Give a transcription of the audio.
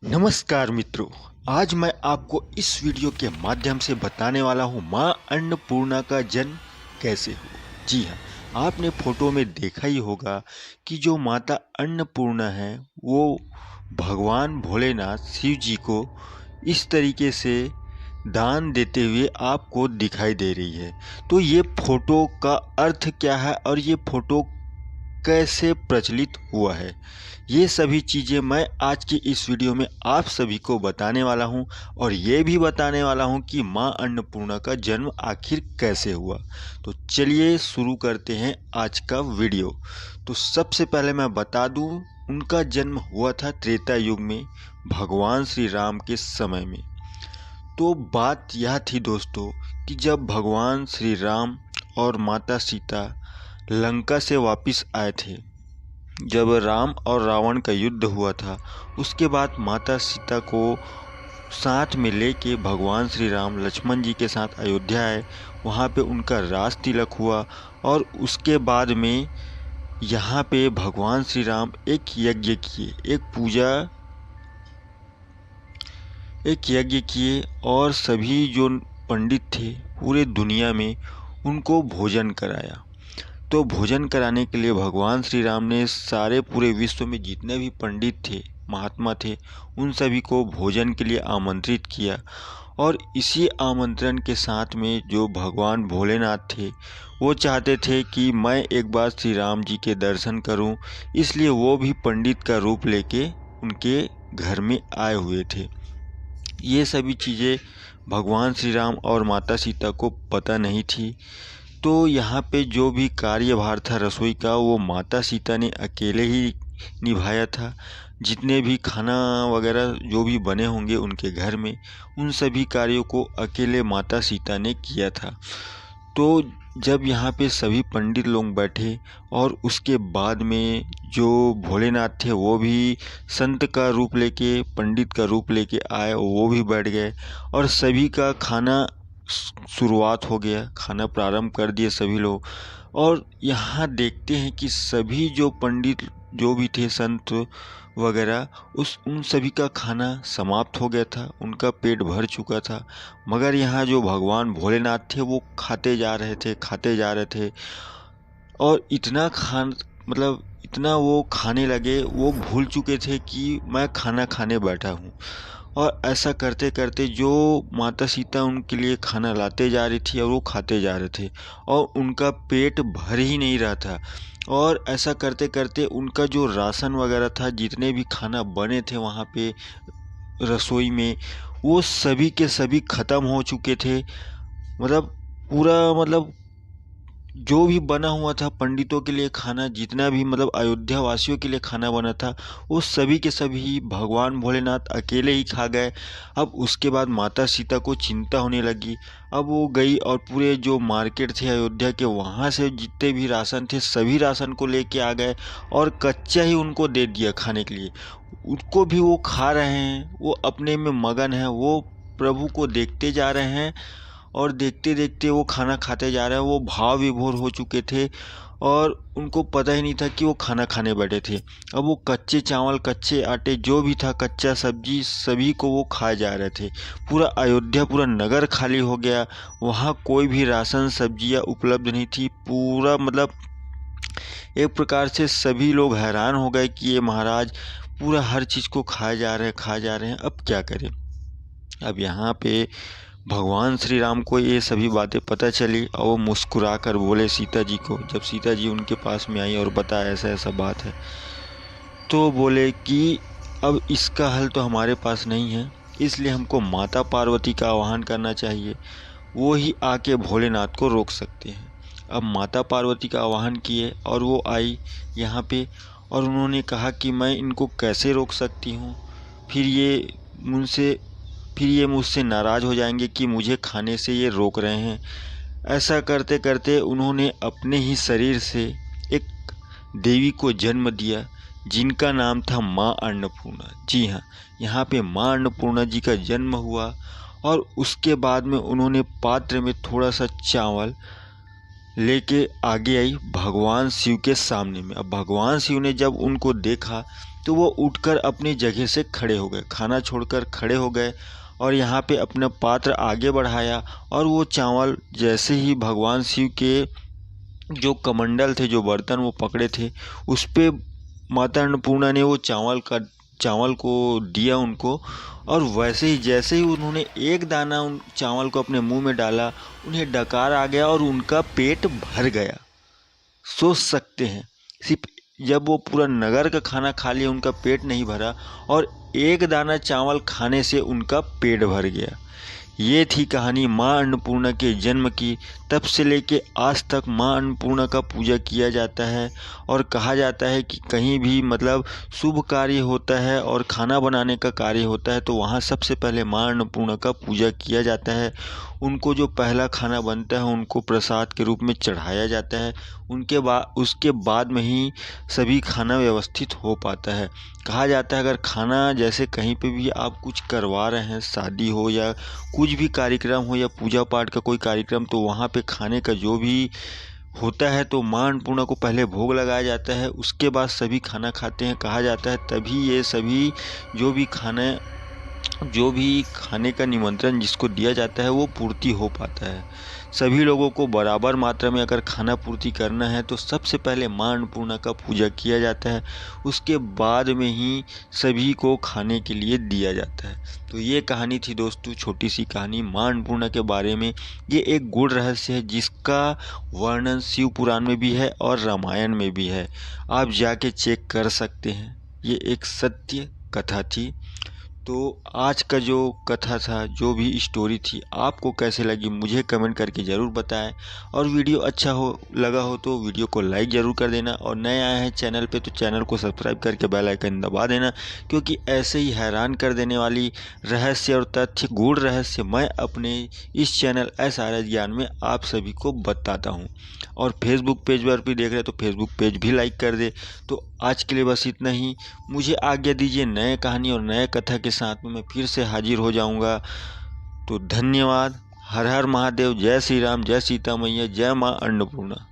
नमस्कार मित्रों, आज मैं आपको इस वीडियो के माध्यम से बताने वाला हूँ माँ अन्नपूर्णा का जन्म कैसे हुआ। जी हाँ, आपने फोटो में देखा ही होगा कि जो माता अन्नपूर्णा है वो भगवान भोलेनाथ शिव जी को इस तरीके से दान देते हुए आपको दिखाई दे रही है। तो ये फोटो का अर्थ क्या है और ये फोटो कैसे प्रचलित हुआ है, ये सभी चीज़ें मैं आज की इस वीडियो में आप सभी को बताने वाला हूं और ये भी बताने वाला हूं कि मां अन्नपूर्णा का जन्म आखिर कैसे हुआ। तो चलिए शुरू करते हैं आज का वीडियो। तो सबसे पहले मैं बता दूं, उनका जन्म हुआ था त्रेता युग में, भगवान श्री राम के समय में। तो बात यह थी दोस्तों कि जब भगवान श्री राम और माता सीता लंका से वापस आए थे, जब राम और रावण का युद्ध हुआ था, उसके बाद माता सीता को साथ में लेके भगवान श्री राम लक्ष्मण जी के साथ अयोध्या आए। वहाँ पे उनका राज तिलक हुआ और उसके बाद में यहाँ पे भगवान श्री राम एक यज्ञ किए, एक यज्ञ किए और सभी जो पंडित थे पूरे दुनिया में उनको भोजन कराया। तो भोजन कराने के लिए भगवान श्री राम ने सारे पूरे विश्व में जितने भी पंडित थे, महात्मा थे, उन सभी को भोजन के लिए आमंत्रित किया। और इसी आमंत्रण के साथ में जो भगवान भोलेनाथ थे वो चाहते थे कि मैं एक बार श्री राम जी के दर्शन करूं, इसलिए वो भी पंडित का रूप लेके उनके घर में आए हुए थे। ये सभी चीज़ें भगवान श्री राम और माता सीता को पता नहीं थी। तो यहाँ पे जो भी कार्यभार था रसोई का वो माता सीता ने अकेले ही निभाया था। जितने भी खाना वगैरह जो भी बने होंगे उनके घर में, उन सभी कार्यों को अकेले माता सीता ने किया था। तो जब यहाँ पे सभी पंडित लोग बैठे और उसके बाद में जो भोलेनाथ थे वो भी संत का रूप लेके, पंडित का रूप लेके आए, वो भी बैठ गए और सभी का खाना शुरुआत हो गया, खाना प्रारंभ कर दिए सभी लोग। और यहाँ देखते हैं कि सभी जो पंडित जो भी थे, संत वगैरह, उन सभी का खाना समाप्त हो गया था, उनका पेट भर चुका था। मगर यहाँ जो भगवान भोलेनाथ थे वो खाते जा रहे थे और इतना वो खाने लगे, वो भूल चुके थे कि मैं खाना खाने बैठा हूँ। और ऐसा करते करते जो माता सीता उनके लिए खाना लाते जा रही थी और वो खाते जा रहे थे और उनका पेट भर ही नहीं रहा था। और ऐसा करते करते उनका जो राशन वगैरह था, जितने भी खाना बने थे वहाँ पे रसोई में, वो सभी के सभी ख़त्म हो चुके थे। पूरा जो भी बना हुआ था पंडितों के लिए खाना, जितना भी अयोध्या वासियों के लिए खाना बना था, वो सभी के सभी भगवान भोलेनाथ अकेले ही खा गए। अब उसके बाद माता सीता को चिंता होने लगी। अब वो गई और पूरे जो मार्केट थे अयोध्या के, वहाँ से जितने भी राशन थे सभी राशन को लेके आ गए और कच्चा ही उनको दे दिया खाने के लिए। उसको भी वो खा रहे हैं, वो अपने में मगन है, वो प्रभु को देखते जा रहे हैं और देखते देखते वो खाना खाते जा रहे हैं। वो भाव विभोर हो चुके थे और उनको पता ही नहीं था कि वो खाना खाने बैठे थे। अब वो कच्चे चावल, कच्चे आटे, जो भी था, कच्चा सब्जी, सभी को वो खाए जा रहे थे। पूरा अयोध्या, पूरा नगर खाली हो गया। वहाँ कोई भी राशन सब्जियाँ उपलब्ध नहीं थी। पूरा एक प्रकार से सभी लोग हैरान हो गए कि ये महाराज पूरा हर चीज़ को खाए जा रहे हैं, अब क्या करें। अब यहाँ पे भगवान श्री राम को ये सभी बातें पता चली और वो मुस्कुरा कर बोले सीता जी को, जब सीता जी उनके पास में आई और बताया ऐसा ऐसा बात है, तो बोले कि अब इसका हल तो हमारे पास नहीं है, इसलिए हमको माता पार्वती का आह्वान करना चाहिए, वो ही आके भोलेनाथ को रोक सकते हैं। अब माता पार्वती का आह्वान किए और वो आई यहाँ पे और उन्होंने कहा कि मैं इनको कैसे रोक सकती हूँ, फिर ये मुझसे नाराज़ हो जाएंगे कि मुझे खाने से ये रोक रहे हैं। ऐसा करते करते उन्होंने अपने ही शरीर से एक देवी को जन्म दिया, जिनका नाम था माँ अन्नपूर्णा। जी हाँ, यहाँ पे माँ अन्नपूर्णा जी का जन्म हुआ और उसके बाद में उन्होंने पात्र में थोड़ा सा चावल लेके आगे आई भगवान शिव के सामने में। अब भगवान शिव ने जब उनको देखा तो वो उठकर अपनी जगह से खड़े हो गए, खाना छोड़कर खड़े हो गए और यहाँ पे अपना पात्र आगे बढ़ाया और वो चावल जैसे ही भगवान शिव के जो कमंडल थे, जो बर्तन वो पकड़े थे, उस पे माता अन्नपूर्णा ने वो चावल को दिया उनको। और वैसे ही जैसे ही उन्होंने एक दाना उन चावल को अपने मुंह में डाला, उन्हें डकार आ गया और उनका पेट भर गया। सोच सकते हैं, सिर्फ जब वो पूरा नगर का खाना खा लिया उनका पेट नहीं भरा और एक दाना चावल खाने से उनका पेट भर गया। ये थी कहानी माँ अन्नपूर्णा के जन्म की। तब से लेके आज तक माँ अन्नपूर्णा का पूजा किया जाता है और कहा जाता है कि कहीं भी मतलब शुभ कार्य होता है और खाना बनाने का कार्य होता है तो वहाँ सबसे पहले माँ अन्नपूर्णा का पूजा किया जाता है। उनको जो पहला खाना बनता है उनको प्रसाद के रूप में चढ़ाया जाता है। उसके बाद में ही सभी खाना व्यवस्थित हो पाता है। कहा जाता है अगर खाना जैसे कहीं पे भी आप कुछ करवा रहे हैं, शादी हो या कुछ भी कार्यक्रम हो या पूजा पाठ का कोई कार्यक्रम, तो वहाँ पे खाने का जो भी होता है तो माँ अन्नपूर्णा को पहले भोग लगाया जाता है, उसके बाद सभी खाना खाते हैं। कहा जाता है तभी ये सभी जो भी खाने का निमंत्रण जिसको दिया जाता है वो पूर्ति हो पाता है। सभी लोगों को बराबर मात्रा में अगर खाना पूर्ति करना है तो सबसे पहले माँ अन्नपूर्णा का पूजा किया जाता है, उसके बाद में ही सभी को खाने के लिए दिया जाता है। तो ये कहानी थी दोस्तों, छोटी सी कहानी माँ अन्नपूर्णा के बारे में। ये एक गूढ़ रहस्य है जिसका वर्णन शिव पुराण में भी है और रामायण में भी है, आप जाके चेक कर सकते हैं। ये एक सत्य कथा थी। तो आज का जो कथा था, जो भी स्टोरी थी, आपको कैसे लगी मुझे कमेंट करके ज़रूर बताएं। और वीडियो अच्छा लगा हो तो वीडियो को लाइक ज़रूर कर देना और नए आए हैं चैनल पे तो चैनल को सब्सक्राइब करके बेल आइकन दबा देना, क्योंकि ऐसे ही हैरान कर देने वाली रहस्य और तथ्य, गूढ़ रहस्य मैं अपने इस चैनल SRS ज्ञान में आप सभी को बताता हूँ। और फेसबुक पेज पर भी देख रहे तो फेसबुक पेज भी लाइक कर दे। तो आज के लिए बस इतना ही। मुझे आज्ञा दीजिए, नए कहानी और नए कथा के साथ में मैं फिर से हाजिर हो जाऊंगा। तो धन्यवाद। हर हर महादेव। जय श्री राम, जय सीता मैया, जय माँ अन्नपूर्णा।